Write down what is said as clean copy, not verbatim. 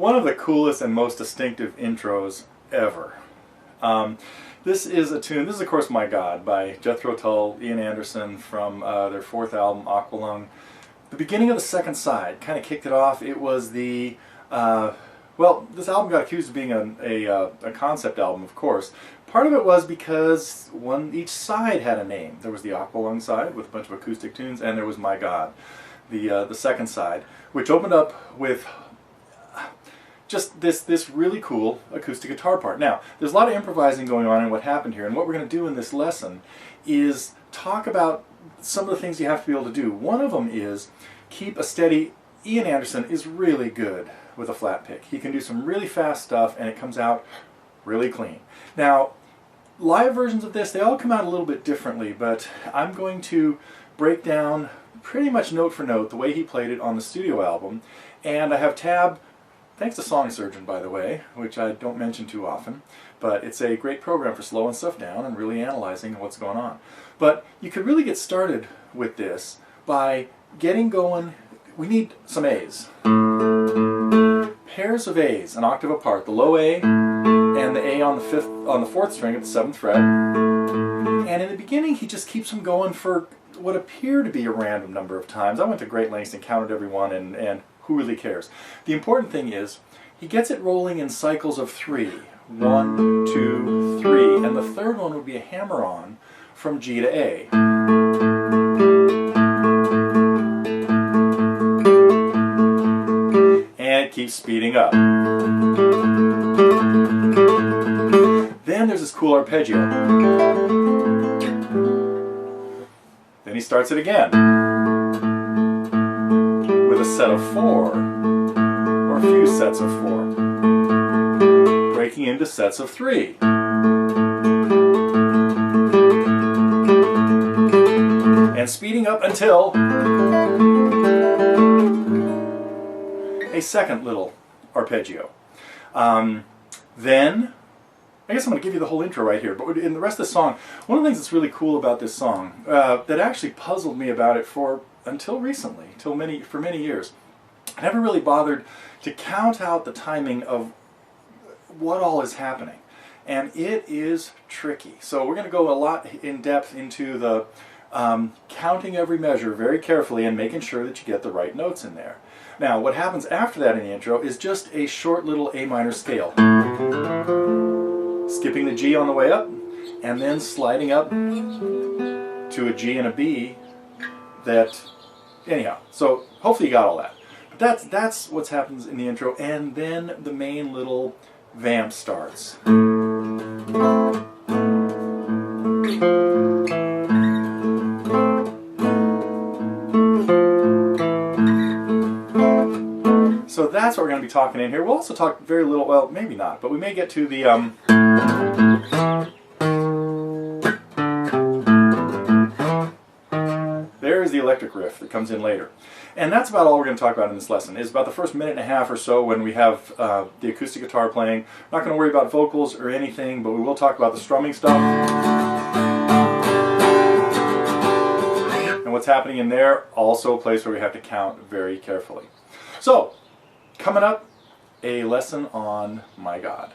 one of the coolest and most distinctive intros ever. This is a tune, this is of course My God by Jethro Tull, Ian Anderson from their fourth album, Aqualung. The beginning of the second side kind of kicked it off. It was the, well, this album got accused of being a concept album, of course. Part of it was because each side had a name. There was the Aqualung side with a bunch of acoustic tunes, and there was My God, the second side, which opened up with just this really cool acoustic guitar part. Now, there's a lot of improvising going on in what happened here, and what we're going to do in this lesson is talk about some of the things you have to be able to do. One of them is keep a steady. Ian Anderson is really good with a flat pick. He can do some really fast stuff, and it comes out really clean. Now, live versions of this, they all come out a little bit differently, but I'm going to break down pretty much note for note the way he played it on the studio album, and I have tab. Thanks to Song Surgeon, by the way, which I don't mention too often, but it's a great program for slowing stuff down and really analyzing what's going on. But you could really get started with this by getting going. We need some A's. Pairs of A's, an octave apart, the low A and the A on the fourth string at the 7th fret. And in the beginning, he just keeps them going for what appear to be a random number of times. I went to great lengths and counted every one, and who really cares? The important thing is, he gets it rolling in cycles of 3. 1, 2, 3, and the third one would be a hammer-on from G to A. And it keeps speeding up. Then there's this cool arpeggio. Then he starts it again with a set of 4, or a few sets of 4, breaking into sets of 3. And speeding up until a second little arpeggio. Then, I guess I'm going to give you the whole intro right here, but in the rest of the song, one of the things that's really cool about this song, that actually puzzled me about it until recently, for many years, I never really bothered to count out the timing of what all is happening. And it is tricky. So we're going to go a lot in depth into the counting every measure very carefully and making sure that you get the right notes in there. Now, what happens after that in the intro is just a short little A minor scale. Skipping the G on the way up, and then sliding up to a G and a B that, anyhow, so hopefully you got all that. But that's what happens in the intro, and then the main little vamp starts. So that's what we're going to be talking in here. We'll also talk very little, well, maybe not, but we may get to the there's the electric riff that comes in later. And that's about all we're going to talk about in this lesson. It's about the first minute and a half or so when we have the acoustic guitar playing. Not going to worry about vocals or anything, but we will talk about the strumming stuff. And what's happening in there, also a place where we have to count very carefully. So, coming up, a lesson on My God.